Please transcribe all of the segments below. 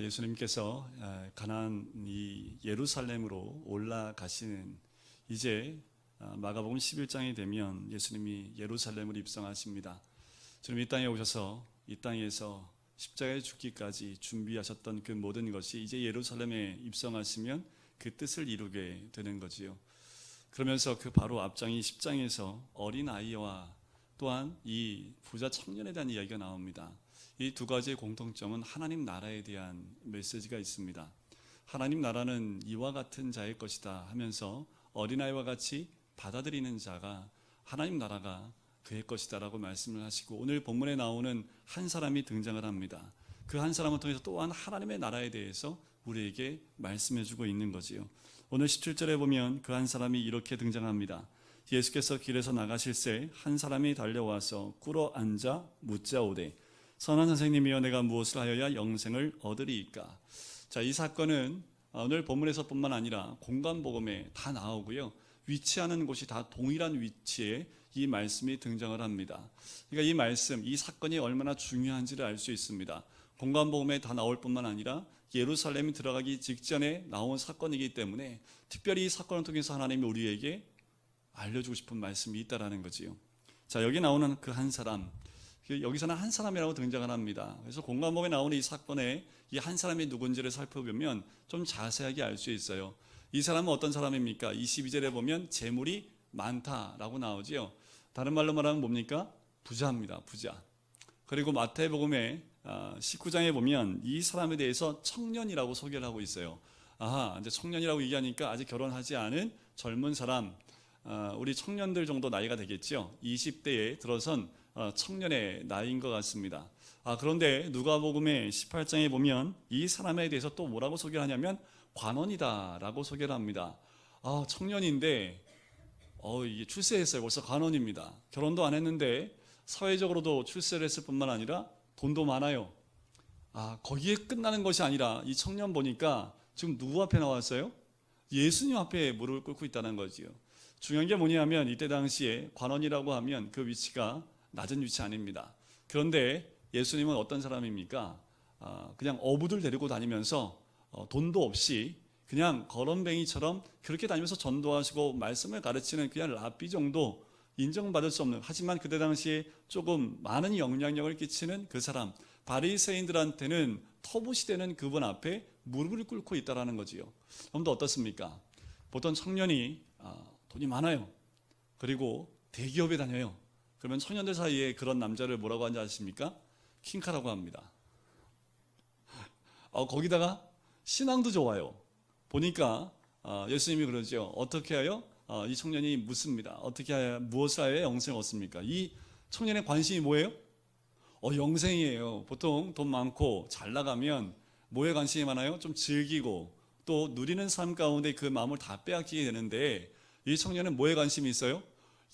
예수님께서 가나안 이 예루살렘으로 올라가시는 이제 마가복음 11장이 되면 예수님이 예루살렘으로 입성하십니다. 주님 이 땅에 오셔서 이 땅에서 십자가에 죽기까지 준비하셨던 그 모든 것이 이제 예루살렘에 입성하시면 그 뜻을 이루게 되는 거지요. 그러면서 그 바로 앞장인 10장에서 어린아이와 또한 이 부자 청년에 대한 이야기가 나옵니다. 이 두 가지의 공통점은 하나님 나라에 대한 메시지가 있습니다. 하나님 나라는 이와 같은 자의 것이다 하면서 어린아이와 같이 받아들이는 자가 하나님 나라가 그의 것이다 라고 말씀을 하시고, 오늘 본문에 나오는 한 사람이 등장을 합니다. 그 한 사람을 통해서 또한 하나님의 나라에 대해서 우리에게 말씀해주고 있는 거지요. 오늘 17절에 보면 그 한 사람이 이렇게 등장합니다. 예수께서 길에서 나가실새 한 사람이 달려와서 꿇어 앉아 묻자오되 선한 선생님이여 내가 무엇을 하여야 영생을 얻으리이까. 자, 이 사건은 오늘 본문에서뿐만 아니라 공간복음에 다 나오고요, 위치하는 곳이 다 동일한 위치에 이 말씀이 등장을 합니다. 그러니까 이 말씀, 이 사건이 얼마나 중요한지를 알 수 있습니다. 공간복음에 다 나올 뿐만 아니라 예루살렘이 들어가기 직전에 나온 사건이기 때문에 특별히 이 사건을 통해서 하나님이 우리에게 알려주고 싶은 말씀이 있다라는 거지요. 자, 여기 나오는 그 한 사람, 여기서는 한 사람이라고 등장을 합니다. 그래서 공간복음에 나오는 이 사건에 이 한 사람이 누군지를 살펴보면 좀 자세하게 알 수 있어요. 이 사람은 어떤 사람입니까? 22절에 보면 재물이 많다라고 나오지요. 다른 말로 말하면 뭡니까? 부자입니다. 부자. 그리고 마태복음에 19장에 보면 이 사람에 대해서 청년이라고 소개를 하고 있어요. 이제 청년이라고 얘기하니까 아직 결혼하지 않은 젊은 사람, 우리 청년들 정도 나이가 되겠죠. 20대에 들어선 청년의 나이인 것 같습니다. 그런데 누가복음의 18장에 보면 이 사람에 대해서 또 뭐라고 소개를 하냐면 관원이다라고 소개를 합니다. 청년인데 이게 출세했어요. 벌써 관원입니다. 결혼도 안 했는데 사회적으로도 출세를 했을 뿐만 아니라 돈도 많아요. 거기에 끝나는 것이 아니라 이 청년 보니까 지금 누구 앞에 나왔어요? 예수님 앞에 무릎을 꿇고 있다는 거지요. 중요한 게 뭐냐면 이때 당시에 관원이라고 하면 그 위치가 낮은 위치 아닙니다. 그런데 예수님은 어떤 사람입니까? 그냥 어부들 데리고 다니면서 돈도 없이 그냥 거렁뱅이처럼 그렇게 다니면서 전도하시고 말씀을 가르치는 그냥 랍비 정도 인정받을 수 없는, 하지만 그때 당시에 조금 많은 영향력을 끼치는 그 사람, 바리새인들한테는 터부시되는 그분 앞에 무릎을 꿇고 있다라는 거지요. 여러분도 어떻습니까? 보통 청년이 돈이 많아요. 그리고 대기업에 다녀요. 그러면 청년들 사이에 그런 남자를 뭐라고 하는지 아십니까? 킹카라고 합니다. 거기다가 신앙도 좋아요. 보니까 예수님이 그러죠. 어떻게 하여 이 청년이 묻습니다. 어떻게 하여 무엇을 하여 영생을 얻습니까? 이 청년의 관심이 뭐예요? 영생이에요. 보통 돈 많고 잘 나가면 뭐에 관심이 많아요? 좀 즐기고 또 누리는 삶 가운데 그 마음을 다 빼앗기게 되는데, 이 청년은 뭐에 관심이 있어요?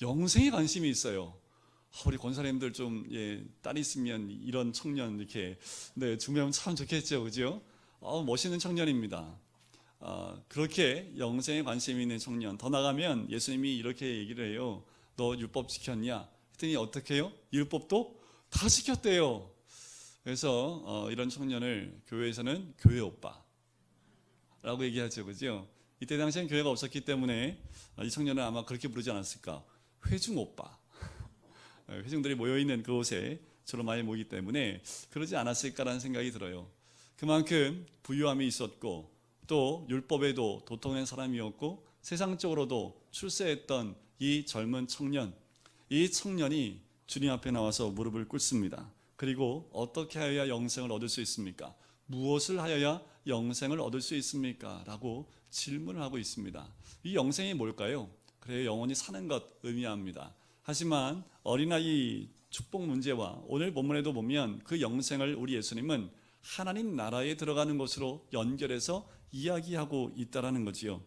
영생에 관심이 있어요. 우리 권사님들 좀 딸 있으면 이런 청년 이렇게 준비하면 참 좋겠죠, 그죠? 멋있는 청년입니다. 그렇게 영생에 관심이 있는 청년. 더 나가면 예수님이 이렇게 얘기를 해요. 너 율법 지켰냐? 했더니 어떻게 해요? 율법도 다 지켰대요. 그래서 이런 청년을 교회에서는 교회 오빠라고 얘기하죠, 그죠? 이때 당시엔 교회가 없었기 때문에 이 청년을 아마 그렇게 부르지 않았을까? 회중 오빠. 회중들이 모여있는 그곳에 주로 많이 모이기 때문에 그러지 않았을까라는 생각이 들어요. 그만큼 부유함이 있었고 또 율법에도 도통한 사람이었고 세상적으로도 출세했던 이 젊은 청년, 이 청년이 주님 앞에 나와서 무릎을 꿇습니다. 그리고 어떻게 하여야 영생을 얻을 수 있습니까? 무엇을 하여야 영생을 얻을 수 있습니까? 라고 질문을 하고 있습니다. 이 영생이 뭘까요? 그래요, 영원히 사는 것 의미합니다. 하지만 어린아이 축복 문제와 오늘 본문에도 보면 그 영생을 우리 예수님은 하나님 나라에 들어가는 것으로 연결해서 이야기하고 있다는 거지요.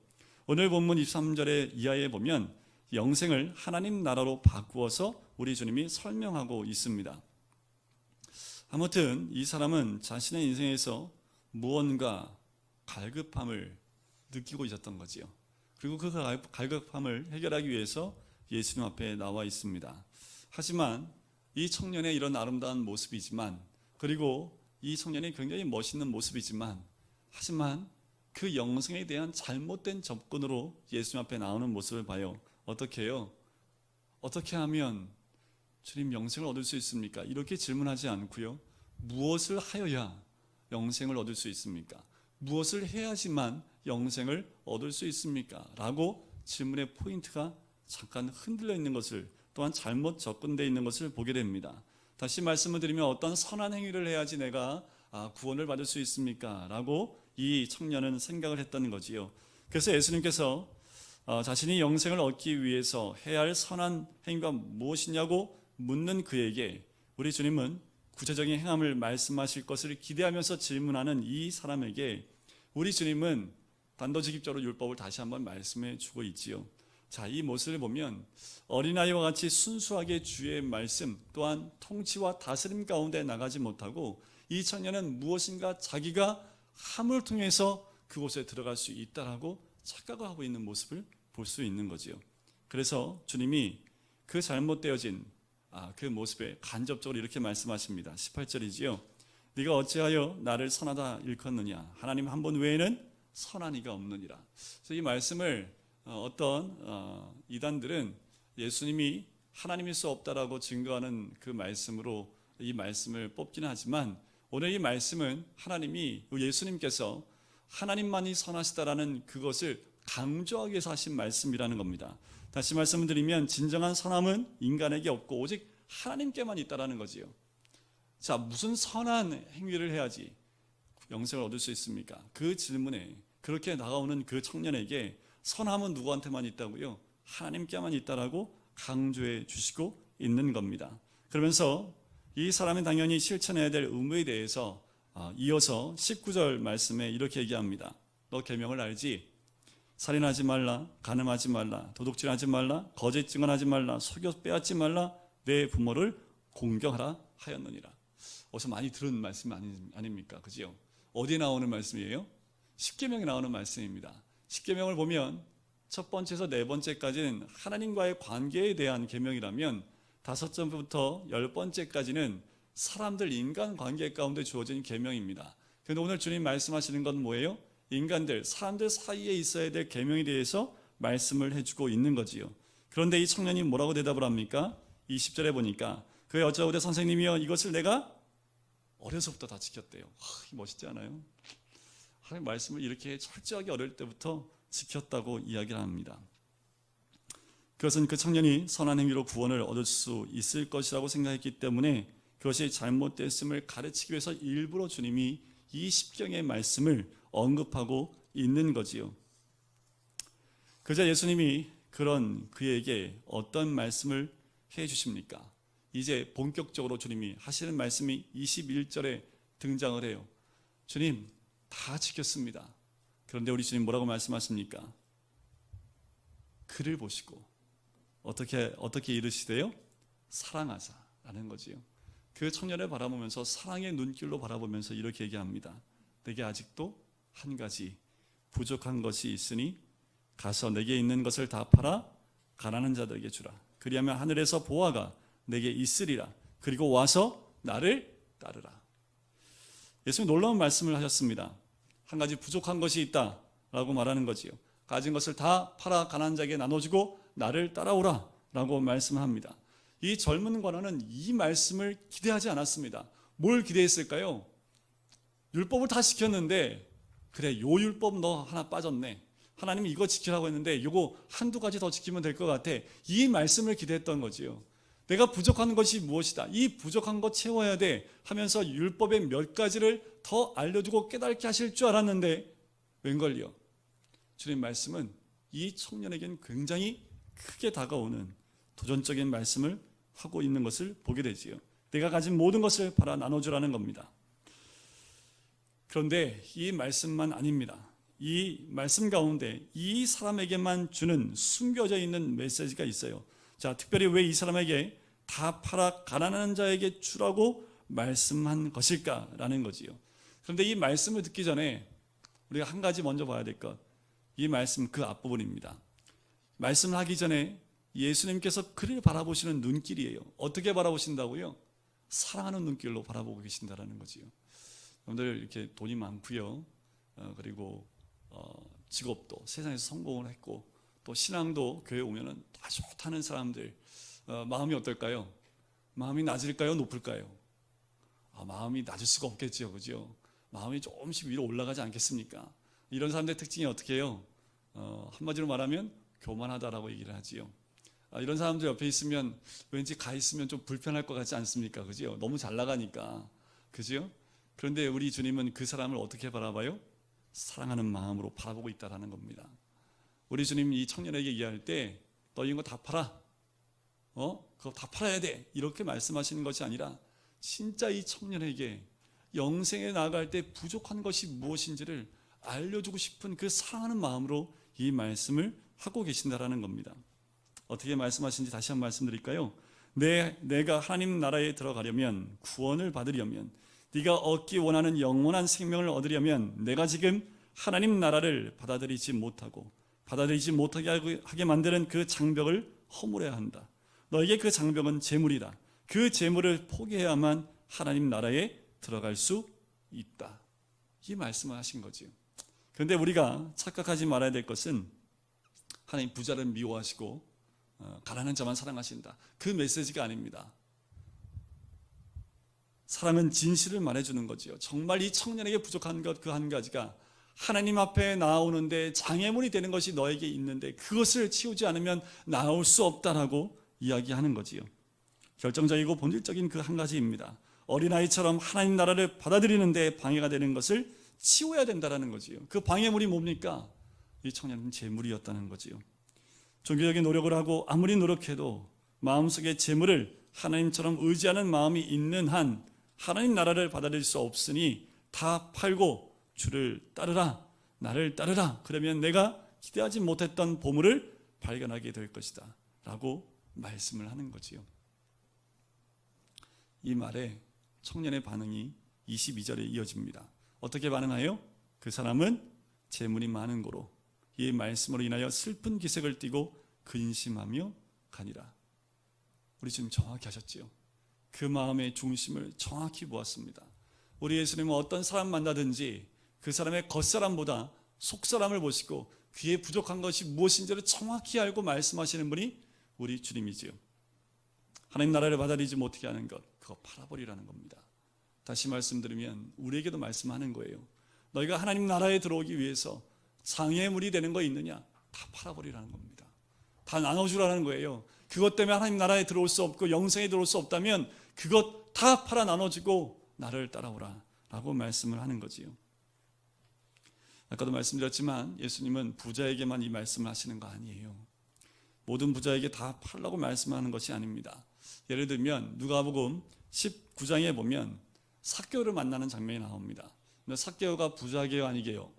오늘 본문 23절의 이하에 보면 영생을 하나님 나라로 바꾸어서 우리 주님이 설명하고 있습니다. 아무튼 이 사람은 자신의 인생에서 무언가 갈급함을 느끼고 있었던 거지요. 그리고 그 갈급함을 해결하기 위해서 예수님 앞에 나와 있습니다. 하지만 이 청년의 이런 아름다운 모습이지만, 그리고 이 청년이 굉장히 멋있는 모습이지만, 하지만 그 영생에 대한 잘못된 접근으로 예수님 앞에 나오는 모습을 봐요. 어떻게 해요? 어떻게 하면 주님 영생을 얻을 수 있습니까? 이렇게 질문하지 않고요. 무엇을 하여야 영생을 얻을 수 있습니까? 무엇을 해야지만 영생을 얻을 수 있습니까? 라고 질문의 포인트가 잠깐 흔들려 있는 것을, 또한 잘못 접근되어 있는 것을 보게 됩니다. 다시 말씀을 드리면 어떤 선한 행위를 해야지 내가 구원을 받을 수 있습니까? 라고 이 청년은 생각을 했다는 거지요. 그래서 예수님께서 자신이 영생을 얻기 위해서 해야 할 선한 행위가 무엇이냐고 묻는 그에게 우리 주님은 구체적인 행함을 말씀하실 것을 기대하면서 질문하는 이 사람에게 우리 주님은 단도직입적으로 율법을 다시 한번 말씀해 주고 있지요. 자, 이 모습을 보면 어린아이와 같이 순수하게 주의 말씀 또한 통치와 다스림 가운데 나가지 못하고 이 청년은 무엇인가 자기가 함을 통해서 그곳에 들어갈 수 있다라고 착각을 하고 있는 모습을 볼 수 있는 거지요. 그래서 주님이 그 잘못되어진 그 모습에 간접적으로 이렇게 말씀하십니다. 18절이지요. 네가 어찌하여 나를 선하다 일컫느냐? 하나님 한 분 외에는 선한 이가 없느니라. 그래서 이 말씀을 어떤 이단들은 예수님이 하나님일 수 없다라고 증거하는 그 말씀으로 이 말씀을 뽑기는 하지만, 오늘 이 말씀은 하나님이, 예수님께서 하나님만이 선하시다라는 그것을 강조하기 위해서 하신 말씀이라는 겁니다. 다시 말씀을 드리면 진정한 선함은 인간에게 없고 오직 하나님께만 있다라는 거지요. 자, 무슨 선한 행위를 해야지 영생을 얻을 수 있습니까? 그 질문에 그렇게 다가오는 그 청년에게 선함은 누구한테만 있다고요? 하나님께만 있다라고 강조해 주시고 있는 겁니다. 그러면서 이 사람은 당연히 실천해야 될 의무에 대해서 이어서 19절 말씀에 이렇게 얘기합니다. 너 계명을 알지? 살인하지 말라, 간음하지 말라, 도둑질하지 말라, 거짓 증언하지 말라, 속여 빼앗지 말라, 내 부모를 공경하라 하였느니라. 어디서 많이 들은 말씀 아닙니까? 그죠? 어디에 나오는 말씀이에요? 십계명에 나오는 말씀입니다. 십계명을 보면 첫 번째에서 네 번째까지는 하나님과의 관계에 대한 계명이라면 5점부터 10번째까지는 사람들 인간 관계 가운데 주어진 계명입니다. 그런데 오늘 주님 말씀하시는 건 뭐예요? 인간들, 사람들 사이에 있어야 될 계명에 대해서 말씀을 해주고 있는 거지요. 그런데 이 청년이 뭐라고 대답을 합니까? 20절에 보니까 그의 여짜오되 선생님이여 이것을 내가 어려서부터 다 지켰대요. 멋있지 않아요? 하나님 말씀을 이렇게 철저하게 어릴 때부터 지켰다고 이야기를 합니다. 그것은 그 청년이 선한 행위로 구원을 얻을 수 있을 것이라고 생각했기 때문에 그것이 잘못됐음을 가르치기 위해서 일부러 주님이 이 십경의 말씀을 언급하고 있는 거지요. 그저 예수님이 그런 그에게 어떤 말씀을 해 주십니까? 이제 본격적으로 주님이 하시는 말씀이 21절에 등장을 해요. 주님 다 지켰습니다. 그런데 우리 주님 뭐라고 말씀하십니까? 그를 보시고 어떻게 이르시대요? 사랑하사라는 거지요. 그 청년을 바라보면서 사랑의 눈길로 바라보면서 이렇게 얘기합니다. 내게 아직도 한 가지 부족한 것이 있으니 가서 내게 있는 것을 다 팔아 가난한 자들에게 주라. 그리하면 하늘에서 보화가 내게 있으리라. 그리고 와서 나를 따르라. 예수님 놀라운 말씀을 하셨습니다. 한 가지 부족한 것이 있다라고 말하는 거지요. 가진 것을 다 팔아 가난한 자에게 나눠주고 나를 따라오라 라고 말씀합니다. 이 젊은 관원은 이 말씀을 기대하지 않았습니다. 뭘 기대했을까요? 율법을 다 지켰는데 그래 요 율법 너 하나 빠졌네. 하나님이 이거 지키라고 했는데 이거 한두 가지 더 지키면 될 것 같아. 이 말씀을 기대했던 거지요. 내가 부족한 것이 무엇이다. 이 부족한 것 채워야 돼 하면서 율법의 몇 가지를 더 알려주고 깨닫게 하실 줄 알았는데 웬걸요. 주님 말씀은 이 청년에게는 굉장히 크게 다가오는 도전적인 말씀을 하고 있는 것을 보게 되지요. 내가 가진 모든 것을 팔아 나눠주라는 겁니다. 그런데 이 말씀만 아닙니다. 이 말씀 가운데 이 사람에게만 주는 숨겨져 있는 메시지가 있어요. 자, 특별히 왜 이 사람에게 다 팔아 가난한 자에게 주라고 말씀한 것일까라는 거지요. 그런데 이 말씀을 듣기 전에 우리가 한 가지 먼저 봐야 될 것, 이 말씀 그 앞부분입니다. 말씀을 하기 전에 예수님께서 그를 바라보시는 눈길이에요. 어떻게 바라보신다고요? 사랑하는 눈길로 바라보고 계신다라는 거지요. 여러분들 이렇게 돈이 많고요, 그리고 직업도 세상에서 성공을 했고 또 신앙도 교회 오면은 다 좋다는 사람들, 마음이 어떨까요? 마음이 낮을까요? 높을까요? 마음이 낮을 수가 없겠죠, 그죠? 마음이 조금씩 위로 올라가지 않겠습니까? 이런 사람들의 특징이 어떻게 해요? 한마디로 말하면 교만하다라고 얘기를 하지요. 이런 사람들 옆에 있으면 왠지 가 있으면 좀 불편할 것 같지 않습니까? 그죠? 너무 잘 나가니까, 그죠? 그런데 우리 주님은 그 사람을 어떻게 바라봐요? 사랑하는 마음으로 바라보고 있다라는 겁니다. 우리 주님 이 청년에게 얘기할 때 너 이런 거 다 팔아, 그거 다 팔아야 돼, 이렇게 말씀하시는 것이 아니라 진짜 이 청년에게 영생에 나아갈 때 부족한 것이 무엇인지를 알려주고 싶은 그 사랑하는 마음으로 이 말씀을 하고 계신다라는 겁니다. 어떻게 말씀하시는지 다시 한번 말씀드릴까요? 내가 하나님 나라에 들어가려면, 구원을 받으려면, 네가 얻기 원하는 영원한 생명을 얻으려면 내가 지금 하나님 나라를 받아들이지 못하게 하게 만드는 그 장벽을 허물어야 한다. 너에게 그 장벽은 재물이다. 그 재물을 포기해야만 하나님 나라에 들어갈 수 있다. 이 말씀을 하신 거지요. 그런데 우리가 착각하지 말아야 될 것은 하나님 부자를 미워하시고 가난한 자만 사랑하신다, 그 메시지가 아닙니다. 사랑은 진실을 말해주는 거지요. 정말 이 청년에게 부족한 것 그 한 가지가 하나님 앞에 나오는데 장애물이 되는 것이 너에게 있는데 그것을 치우지 않으면 나올 수 없다라고 이야기하는 거지요. 결정적이고 본질적인 그 한 가지입니다. 어린아이처럼 하나님 나라를 받아들이는데 방해가 되는 것을 치워야 된다는 거지요. 그 방해물이 뭡니까? 이 청년은 재물이었다는 거지요. 종교적인 노력을 하고 아무리 노력해도 마음속에 재물을 하나님처럼 의지하는 마음이 있는 한 하나님 나라를 받아들일 수 없으니 다 팔고 주를 따르라, 나를 따르라, 그러면 내가 기대하지 못했던 보물을 발견하게 될 것이다 라고 말씀을 하는 거지요. 이 말에 청년의 반응이 22절에 이어집니다. 어떻게 반응하여? 그 사람은 재물이 많은 고로 이 말씀으로 인하여 슬픈 기색을 띠고 근심하며 가니라. 우리 주님 정확히 하셨지요. 그 마음의 중심을 정확히 보았습니다. 우리 예수님은 어떤 사람 만나든지 그 사람의 겉사람보다 속사람을 보시고 그의 부족한 것이 무엇인지를 정확히 알고 말씀하시는 분이 우리 주님이지요. 하나님 나라를 받아들이지 못하게 하는 것, 그거 팔아버리라는 겁니다. 다시 말씀드리면 우리에게도 말씀하는 거예요. 너희가 하나님 나라에 들어오기 위해서 장애물이 되는 거 있느냐? 다 팔아버리라는 겁니다. 다 나눠주라는 거예요. 그것 때문에 하나님 나라에 들어올 수 없고 영생에 들어올 수 없다면 그것 다 팔아 나눠주고 나를 따라오라 라고 말씀을 하는 거지요. 아까도 말씀드렸지만 예수님은 부자에게만 이 말씀을 하시는 거 아니에요. 모든 부자에게 다 팔라고 말씀하는 것이 아닙니다. 예를 들면 누가복음 19장에 보면 삭개오를 만나는 장면이 나옵니다. 근데 삭개오가 부자게요, 아니게요?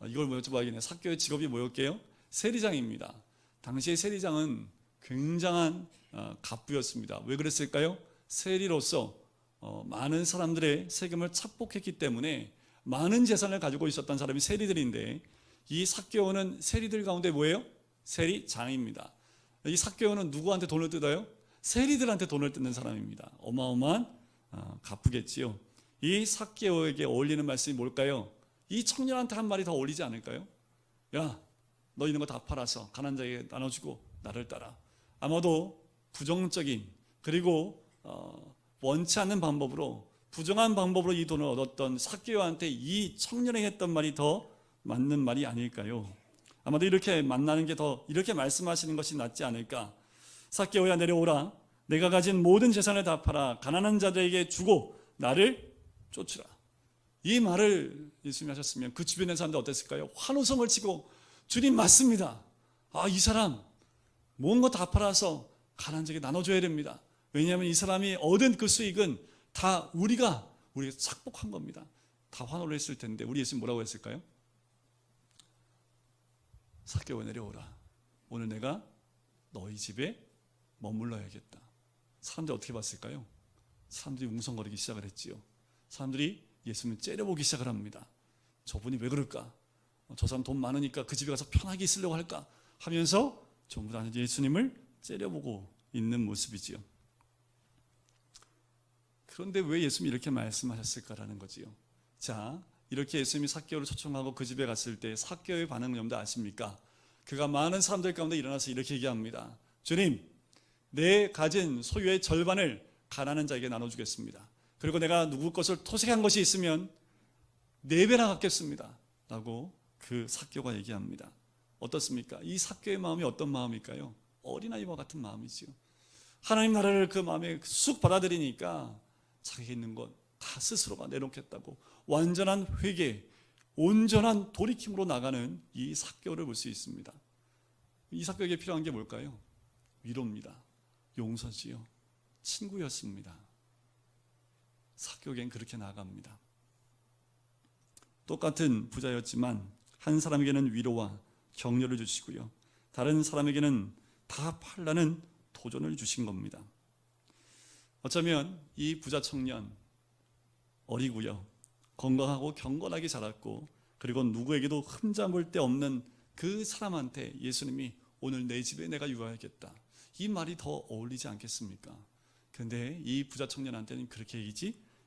이걸 여쭤봐야겠네요. 삭개오의 직업이 뭐였게요? 세리장입니다. 당시의 세리장은 굉장한 갑부였습니다. 왜 그랬을까요? 세리로서 많은 사람들의 세금을 착복했기 때문에 많은 재산을 가지고 있었던 사람이 세리들인데, 이 삭개오는 세리들 가운데 뭐예요? 세리장입니다. 이 삭개오는 누구한테 돈을 뜯어요? 세리들한테 돈을 뜯는 사람입니다. 어마어마한 갑부겠지요. 이 삭개오에게 어울리는 말씀이 뭘까요? 이 청년한테 한 말이 더 어울리지 않을까요? 야, 너 있는 거 다 팔아서 가난한 자에게 나눠주고 나를 따라. 아마도 부정적인, 그리고 원치 않는 방법으로, 부정한 방법으로 이 돈을 얻었던 삭개오한테 이 청년이 했던 말이 더 맞는 말이 아닐까요? 아마도 이렇게 만나는 게 더, 이렇게 말씀하시는 것이 낫지 않을까. 삭개오야, 내려오라. 내가 가진 모든 재산을 다 팔아 가난한 자들에게 주고 나를 쫓으라. 이 말을 예수님이 하셨으면 그 주변의 사람들 어땠을까요? 환호성을 치고, 주님 맞습니다. 이 사람 모은 거 다 팔아서 가난한 자에게 나눠줘야 됩니다. 왜냐하면 이 사람이 얻은 그 수익은 다 우리가 착복한 겁니다. 다 환호를 했을 텐데 우리 예수님 뭐라고 했을까요? 삭개오 내려오라. 오늘 내가 너희 집에 머물러야겠다. 사람들 어떻게 봤을까요? 사람들이 웅성거리기 시작을 했지요. 사람들이 예수님을 째려보기 시작을 합니다. 저분이 왜 그럴까? 저 사람 돈 많으니까 그 집에 가서 편하게 있으려고 할까? 하면서 전부 다 예수님을 째려보고 있는 모습이지요. 그런데 왜 예수님이 이렇게 말씀하셨을까라는 거지요. 자, 이렇게 예수님이 삭개오를 초청하고 그 집에 갔을 때 삭개오의 반응은 여러분들 아십니까? 그가 많은 사람들 가운데 일어나서 이렇게 얘기합니다. 주님, 내 가진 소유의 절반을 가난한 자에게 나눠주겠습니다. 그리고 내가 누구 것을 토색한 것이 있으면 4배나 갚겠습니다. 라고 그 삭개오가 얘기합니다. 어떻습니까? 이 삭개오의 마음이 어떤 마음일까요? 어린아이와 같은 마음이지요. 하나님 나라를 그 마음에 쑥 받아들이니까 자기가 있는 것 다 스스로가 내놓겠다고 완전한 회개, 온전한 돌이킴으로 나가는 이 삭개오를 볼 수 있습니다. 이 삭개오에게 필요한 게 뭘까요? 위로입니다. 용서지요. 친구였습니다. 삭개오에겐 그렇게 나아갑니다. 똑같은 부자였지만 한 사람에게는 위로와 격려를 주시고요, 다른 사람에게는 다 팔라는 도전을 주신 겁니다. 어쩌면 이 부자 청년 어리고요, 건강하고 경건하게 자랐고, 그리고 누구에게도 흠잡을 데 없는 그 사람한테 예수님이 오늘 내 집에 내가 유하야겠다, 이 말이 더 어울리지 않겠습니까? 그런데 이 부자 청년한테는 그렇게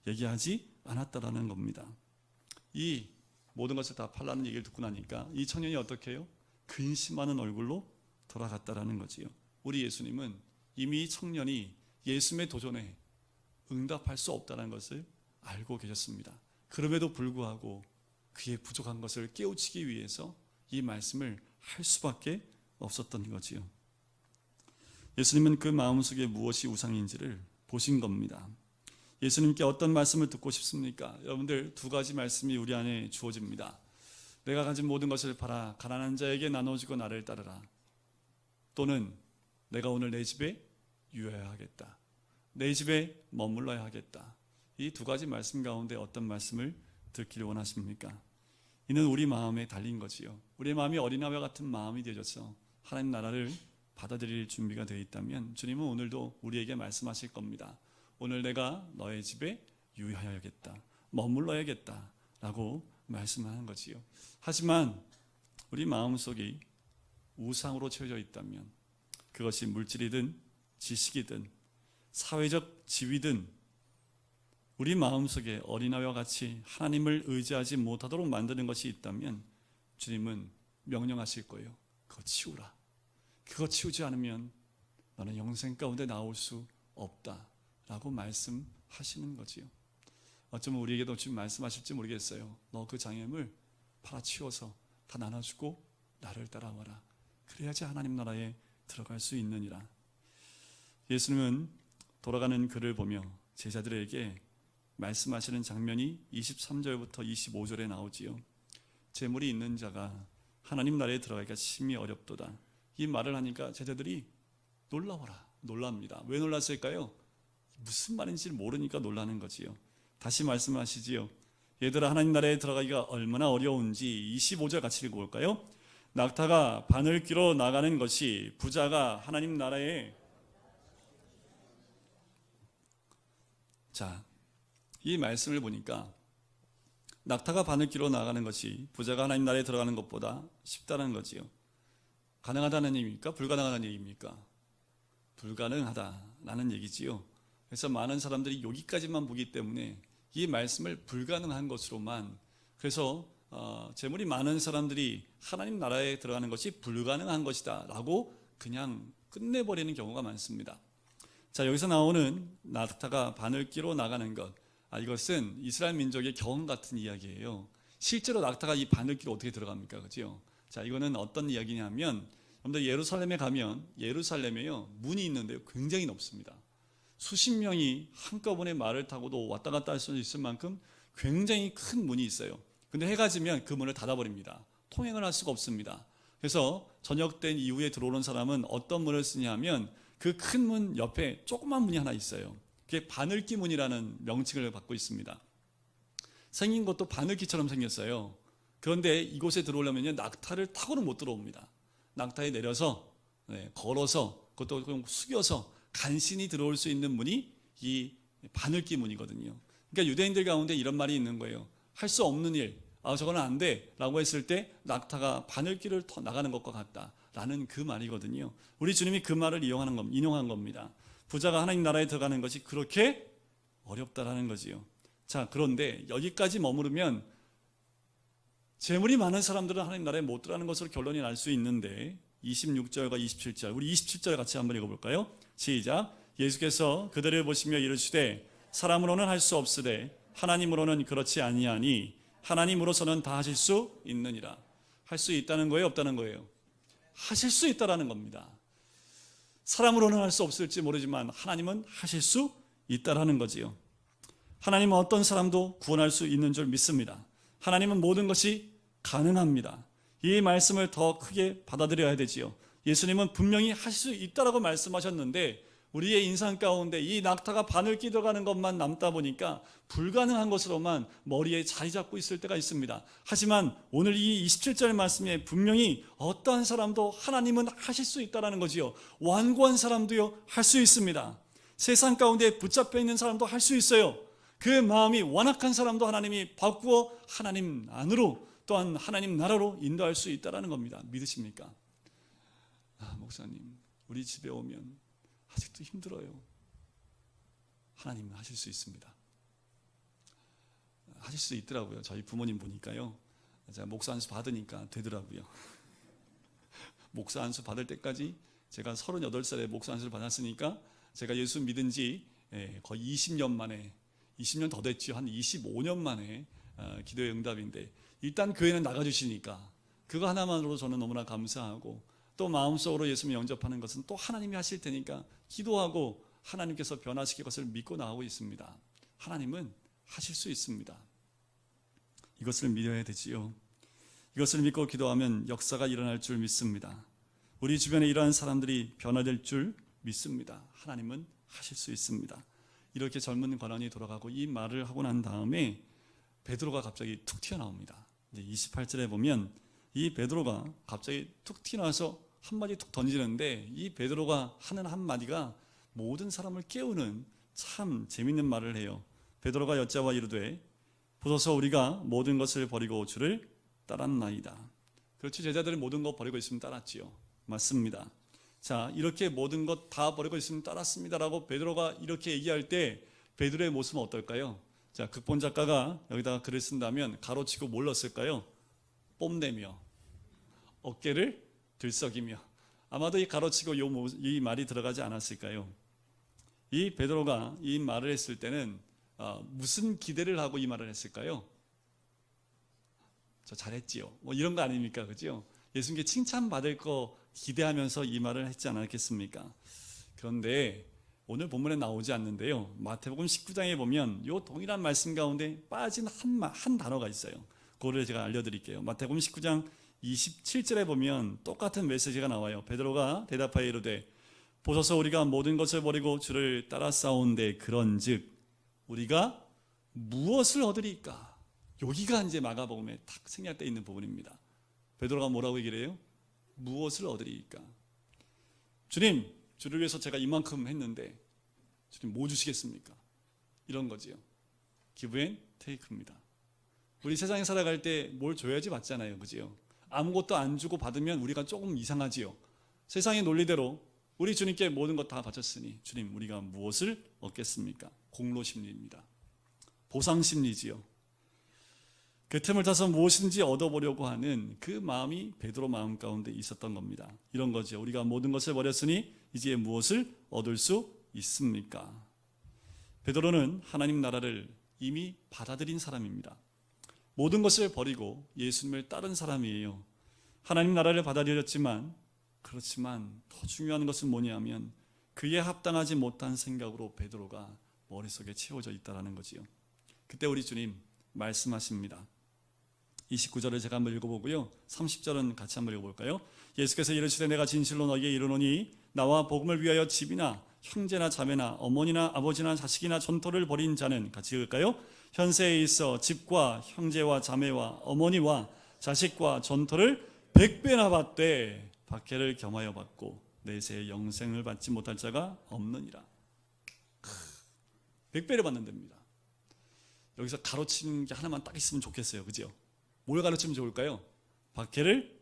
얘기하지 않았다라는 겁니다. 이 모든 것을 다 팔라는 얘기를 듣고 나니까 이 청년이 어떻게 해요? 근심하는 얼굴로 돌아갔다라는 거지요. 우리 예수님은 이미 이 청년이 예수님의 도전에 응답할 수 없다는 것을 알고 계셨습니다. 그럼에도 불구하고 그의 부족한 것을 깨우치기 위해서 이 말씀을 할 수밖에 없었던 거지요. 예수님은 그 마음속에 무엇이 우상인지를 보신 겁니다. 예수님께 어떤 말씀을 듣고 싶습니까? 여러분들, 2가지 말씀이 우리 안에 주어집니다. 내가 가진 모든 것을 팔아 가난한 자에게 나눠주고 나를 따르라. 또는 내가 오늘 내 집에 유하여야 하겠다. 내 집에 머물러야 하겠다. 이 2가지 말씀 가운데 어떤 말씀을 듣기를 원하십니까? 이는 우리 마음에 달린 거지요. 우리의 마음이 어린아이와 같은 마음이 되어져서 하나님 나라를 받아들일 준비가 되어 있다면 주님은 오늘도 우리에게 말씀하실 겁니다. 오늘 내가 너의 집에 유하여야겠다, 머물러야겠다 라고 말씀하는 거지요. 하지만 우리 마음속이 우상으로 채워져 있다면, 그것이 물질이든 지식이든 사회적 지위든 우리 마음속에 어린아이와 같이 하나님을 의지하지 못하도록 만드는 것이 있다면 주님은 명령하실 거예요. 그거 치우라. 그거 치우지 않으면 너는 영생 가운데 나올 수 없다라고 말씀하시는 거지요. 어쩌면 우리에게도 지금 말씀하실지 모르겠어요. 너 그 장애물 팔아치워서 다 나눠주고 나를 따라와라. 그래야지 하나님 나라에 들어갈 수 있느니라. 예수님은 돌아가는 그를 보며 제자들에게 말씀하시는 장면이 23절부터 25절에 나오지요. 재물이 있는 자가 하나님 나라에 들어가기가 심히 어렵도다. 이 말을 하니까 제자들이 놀랍니다. 왜 놀랐을까요? 무슨 말인지 모르니까 놀라는 거지요. 다시 말씀하시지요. 얘들아, 하나님 나라에 들어가기가 얼마나 어려운지 25절 같이 읽어볼까요? 낙타가 바늘 끼러 나가는 것이 부자가 하나님 나라에, 자, 이 말씀을 보니까 낙타가 바늘 끼러 나가는 것이 부자가 하나님 나라에 들어가는 것보다 쉽다는 거지요. 가능하다는 얘기입니까? 불가능하다는 얘기입니까? 불가능하다라는 얘기지요. 그래서 많은 사람들이 여기까지만 보기 때문에 이 말씀을 불가능한 것으로만, 그래서 재물이 많은 사람들이 하나님 나라에 들어가는 것이 불가능한 것이다 라고 그냥 끝내버리는 경우가 많습니다. 자, 여기서 나오는 낙타가 바늘 끼러 나가는 것, 이것은 이스라엘 민족의 경험 같은 이야기예요. 실제로 낙타가 이 바늘길로 어떻게 들어갑니까? 그죠? 자, 이거는 어떤 이야기냐면, 여러분들 예루살렘에 가면 예루살렘에요, 문이 있는데요, 굉장히 높습니다. 수십 명이 한꺼번에 말을 타고도 왔다 갔다 할 수 있을 만큼 굉장히 큰 문이 있어요. 근데 해가 지면 그 문을 닫아버립니다. 통행을 할 수가 없습니다. 그래서 저녁된 이후에 들어오는 사람은 어떤 문을 쓰냐면 그 큰 문 옆에 조그만 문이 하나 있어요. 그게 바늘기 문이라는 명칭을 받고 있습니다. 생긴 것도 바늘기처럼 생겼어요. 그런데 이곳에 들어오려면 낙타를 타고는 못 들어옵니다. 낙타에 내려서 걸어서, 그것도 숙여서 간신히 들어올 수 있는 문이 이 바늘기문이거든요. 그러니까 유대인들 가운데 이런 말이 있는 거예요. 할 수 없는 일, 저거는 안 돼 라고 했을 때 낙타가 바늘길을 나가는 것과 같다 라는 그 말이거든요. 우리 주님이 그 말을 인용한 겁니다. 부자가 하나님 나라에 들어가는 것이 그렇게 어렵다라는 거지요. 자, 그런데 여기까지 머무르면 재물이 많은 사람들은 하나님 나라에 못 들어가는 것으로 결론이 날 수 있는데 26절과 27절, 우리 27절 같이 한번 읽어볼까요? 시작. 예수께서 그들을 보시며 이르시되 사람으로는 할 수 없으되 하나님으로는 그렇지 아니하니 하나님으로서는 다 하실 수 있느니라. 할 수 있다는 거예요, 없다는 거예요? 하실 수 있다라는 겁니다. 사람으로는 할 수 없을지 모르지만 하나님은 하실 수 있다라는 거지요. 하나님은 어떤 사람도 구원할 수 있는 줄 믿습니다. 하나님은 모든 것이 가능합니다. 이 말씀을 더 크게 받아들여야 되지요. 예수님은 분명히 하실 수 있다라고 말씀하셨는데 우리의 인상 가운데 이 낙타가 바늘기 들어가는 것만 남다 보니까 불가능한 것으로만 머리에 자리 잡고 있을 때가 있습니다. 하지만 오늘 이 27절 말씀에 분명히 어떠한 사람도 하나님은 하실 수 있다는 거지요. 완고한 사람도요 할 수 있습니다. 세상 가운데 붙잡혀 있는 사람도 할 수 있어요. 그 마음이 완악한 사람도 하나님이 바꾸어 하나님 안으로 또한 하나님 나라로 인도할 수 있다는 겁니다. 믿으십니까? 목사님, 우리 집에 오면 아직도 힘들어요. 하나님은 하실 수 있습니다. 하실 수 있더라고요. 저희 부모님 보니까요. 제가 목사 안수 받으니까 되더라고요. 목사 안수 받을 때까지 제가 38살에 목사 안수를 받았으니까 제가 예수 믿은 지 거의 20년 만에, 20년 더 됐죠. 한 25년 만에 기도의 응답인데 일단 교회는 나가주시니까 그거 하나만으로 저는 너무나 감사하고 또 마음속으로 예수님 영접하는 것은 또 하나님이 하실 테니까 기도하고 하나님께서 변화시킬 것을 믿고 나오고 있습니다. 하나님은 하실 수 있습니다. 이것을 믿어야 되지요. 이것을 믿고 기도하면 역사가 일어날 줄 믿습니다. 우리 주변에 이러한 사람들이 변화될 줄 믿습니다. 하나님은 하실 수 있습니다. 이렇게 젊은 관원이 돌아가고 이 말을 하고 난 다음에 베드로가 갑자기 툭 튀어나옵니다. 이제 28절에 보면 이 베드로가 갑자기 툭 튀어나와서 한마디 툭 던지는데 이 베드로가 하는 한마디가 모든 사람을 깨우는 참 재밌는 말을 해요. 베드로가 여짜와 이르되 보소서 우리가 모든 것을 버리고 주를 따랐나이다. 그렇죠. 제자들은 모든 것 버리고 있으면 따랐지요. 맞습니다. 자, 이렇게 모든 것 다 버리고 있으면 따랐습니다라고 베드로가 이렇게 얘기할 때 베드로의 모습은 어떨까요? 자, 극본 작가가 여기다가 글을 쓴다면 가로치고 뭘 넣었을까요? 뽐내며 어깨를 들썩이며. 아마도 이 가로치고 이 말이 들어가지 않았을까요? 이 베드로가 이 말을 했을 때는 무슨 기대를 하고 이 말을 했을까요? 저 잘했지요. 뭐 이런 거 아닙니까? 그죠? 예수님께 칭찬받을 거 기대하면서 이 말을 했지 않았겠습니까? 그런데 오늘 본문에 나오지 않는데요. 마태복음 19장에 보면 이 동일한 말씀 가운데 빠진 한 단어가 있어요. 그거를 제가 알려드릴게요. 마태복음 19장 27절에 보면 똑같은 메시지가 나와요. 베드로가 대답하여 이르되 보소서 우리가 모든 것을 버리고 주를 따라 싸운데 그런즉 우리가 무엇을 얻으리까? 여기가 이제 마가복음에 탁 생략되어 있는 부분입니다. 베드로가 뭐라고 얘기를 해요? 무엇을 얻으리까? 주님, 주를 위해서 제가 이만큼 했는데 주님 뭐 주시겠습니까? 이런 거지요. 기브 앤 테이크입니다. 우리 세상에 살아갈 때 뭘 줘야지 받잖아요. 그지요? 아무것도 안 주고 받으면 우리가 조금 이상하지요. 세상의 논리대로 우리 주님께 모든 것 다 바쳤으니 주님 우리가 무엇을 얻겠습니까? 공로심리입니다. 보상심리지요. 그 틈을 타서 무엇인지 얻어보려고 하는 그 마음이 베드로 마음 가운데 있었던 겁니다. 이런 거죠. 우리가 모든 것을 버렸으니 이제 무엇을 얻을 수 있습니까? 베드로는 하나님 나라를 이미 받아들인 사람입니다. 모든 것을 버리고 예수님을 따른 사람이에요. 하나님 나라를 받아들였지만 그렇지만 더 중요한 것은 뭐냐면 그에 합당하지 못한 생각으로 베드로가 머릿속에 채워져 있다는 거지요. 그때 우리 주님 말씀하십니다. 29절을 제가 한번 읽어보고요. 30절은 같이 한번 읽어볼까요? 예수께서 이르시되 내가 진실로 너희에게 이르노니 나와 복음을 위하여 집이나 형제나 자매나 어머니나 아버지나 자식이나 전토를 벌인 자는 같이 읽을까요? 현세에 있어 집과 형제와 자매와 어머니와 자식과 전토를 100배나 받되 박해를 겸하여 받고 내세의 영생을 받지 못할 자가 없느니라. 100배를 받는답니다. 여기서 가로치는 게 하나만 딱 있으면 좋겠어요. 그죠? 뭘 가르치면 좋을까요? 박해를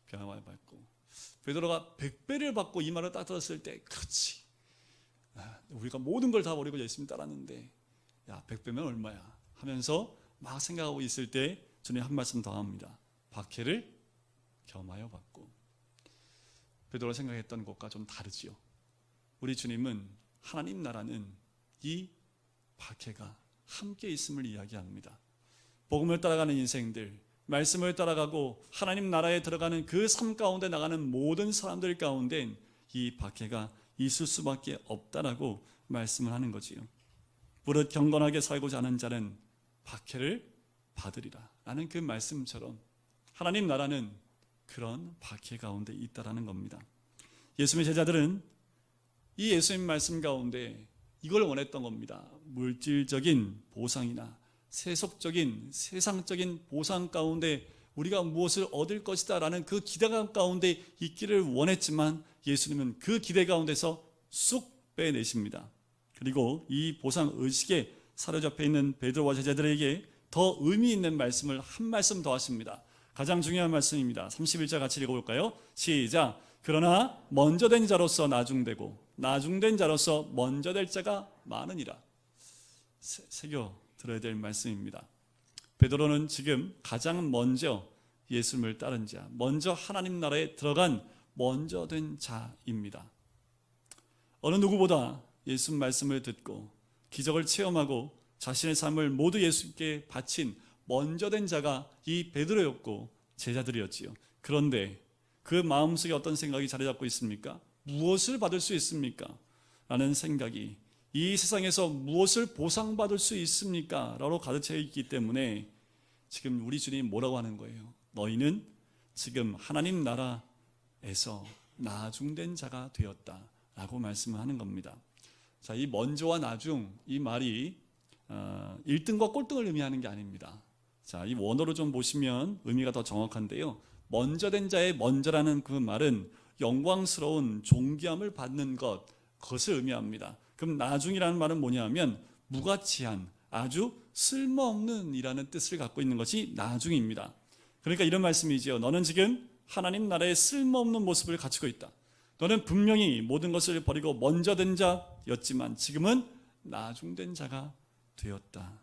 겸하여 받고. 베드로가 100배를 받고 이 말을 딱 들었을 때, 그렇지, 우리가 모든 걸 다 버리고 예수님 따랐는데, 야, 100배면 얼마야 하면서 막 생각하고 있을 때 주님 한 말씀 더 합니다. 박해를 겸하여 받고. 베드로가 생각했던 것과 좀 다르지요. 우리 주님은, 하나님 나라는 이 박해가 함께 있음을 이야기합니다. 복음을 따라가는 인생들, 말씀을 따라가고 하나님 나라에 들어가는 그 삶 가운데 나가는 모든 사람들 가운데 이 박해가 있을 수밖에 없다라고 말씀을 하는 거지요. 무릇 경건하게 살고자 하는 자는 박해를 받으리라 라는 그 말씀처럼 하나님 나라는 그런 박해 가운데 있다라는 겁니다. 예수님의 제자들은 이 예수님 말씀 가운데 이걸 원했던 겁니다. 물질적인 보상이나 세속적인 세상적인 보상 가운데 우리가 무엇을 얻을 것이다 라는 그 기대감 가운데 있기를 원했지만 예수님은 그 기대 가운데서 쑥 빼내십니다. 그리고 이 보상 의식에 사로잡혀 있는 베드로와 제자들에게 더 의미 있는 말씀을 한 말씀 더 하십니다. 가장 중요한 말씀입니다. 31절 같이 읽어볼까요? 시작. 그러나 먼저 된 자로서 나중되고 나중된 자로서 먼저 될 자가 많으니라. 새겨 들어야 될 말씀입니다. 베드로는 지금 가장 먼저 예수님을 따른 자, 먼저 하나님 나라에 들어간 먼저 된 자입니다. 어느 누구보다 예수 말씀을 듣고 기적을 체험하고 자신의 삶을 모두 예수님께 바친 먼저 된 자가 이 베드로였고 제자들이었지요. 그런데 그 마음속에 어떤 생각이 자리 잡고 있습니까? 무엇을 받을 수 있습니까? 라는 생각이, 이 세상에서 무엇을 보상받을 수 있습니까? 라고 가르쳐 있기 때문에 지금 우리 주님이 뭐라고 하는 거예요? 너희는 지금 하나님 나라에서 나중된 자가 되었다 라고 말씀하는 겁니다. 자, 이 먼저와 나중, 이 말이 1등과 꼴등을 의미하는 게 아닙니다. 자, 이 원어로 좀 보시면 의미가 더 정확한데요. 먼저 된 자의 먼저라는 그 말은 영광스러운 존귀함을 받는 그것을 의미합니다. 그럼 나중이라는 말은 뭐냐면 무가치한, 아주 쓸모없는 이라는 뜻을 갖고 있는 것이 나중입니다. 그러니까 이런 말씀이죠. 너는 지금 하나님 나라의 쓸모없는 모습을 갖추고 있다. 너는 분명히 모든 것을 버리고 먼저 된 자였지만 지금은 나중된 자가 되었다.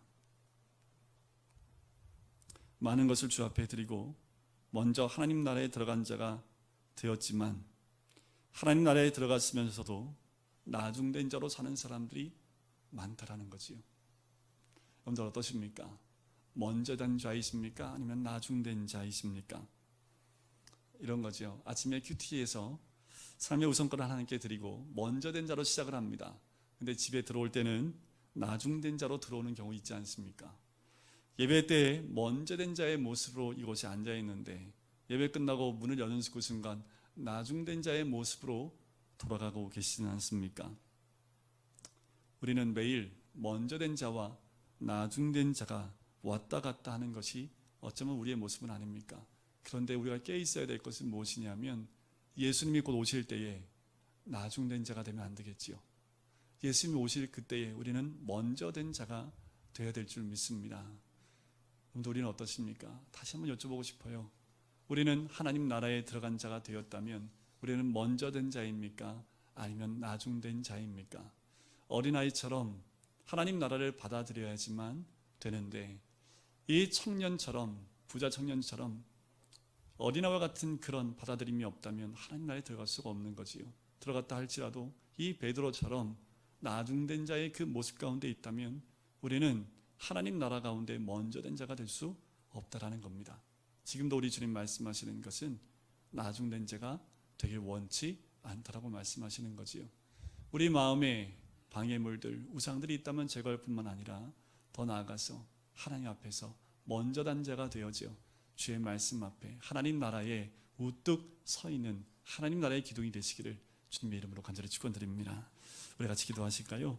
많은 것을 주 앞에 드리고 먼저 하나님 나라에 들어간 자가 되었지만 하나님 나라에 들어갔으면서도 나중된 자로 사는 사람들이 많다라는 거지요. 여러분들 어떠십니까? 먼저 된 자이십니까? 아니면 나중된 자이십니까? 이런 거죠. 아침에 큐티에서 삶의 우선권을 하나님께 드리고 먼저 된 자로 시작을 합니다. 근데 집에 들어올 때는 나중된 자로 들어오는 경우 있지 않습니까? 예배 때 먼저 된 자의 모습으로 이곳에 앉아 있는데 예배 끝나고 문을 여는 그 순간 나중된 자의 모습으로 돌아가고 계시지 않습니까? 우리는 매일 먼저 된 자와 나중된 자가 왔다 갔다 하는 것이 어쩌면 우리의 모습은 아닙니까? 그런데 우리가 깨 있어야 될 것은 무엇이냐면 예수님이 곧 오실 때에 나중된 자가 되면 안 되겠지요. 예수님이 오실 그때에 우리는 먼저 된 자가 되어야 될 줄 믿습니다. 그런데 우리는 어떻습니까? 다시 한번 여쭤보고 싶어요. 우리는 하나님 나라에 들어간 자가 되었다면 우리는 먼저 된 자입니까? 아니면 나중된 자입니까? 어린아이처럼 하나님 나라를 받아들여야지만 되는데 이 청년처럼, 부자 청년처럼 어린아이와 같은 그런 받아들임이 없다면 하나님 나라에 들어갈 수가 없는 거지요. 들어갔다 할지라도 이 베드로처럼 나중된 자의 그 모습 가운데 있다면 우리는 하나님 나라 가운데 먼저 된 자가 될 수 없다라는 겁니다. 지금도 우리 주님 말씀하시는 것은 나중된 자가 되길 원치 않다라고 말씀하시는 거지요. 우리 마음에 방해물들, 우상들이 있다면 제거할 뿐만 아니라 더 나아가서 하나님 앞에서 먼저 단 자가 되어져 주의 말씀 앞에 하나님 나라에 우뚝 서 있는 하나님 나라의 기둥이 되시기를 주님의 이름으로 간절히 축원드립니다. 우리 같이 기도하실까요?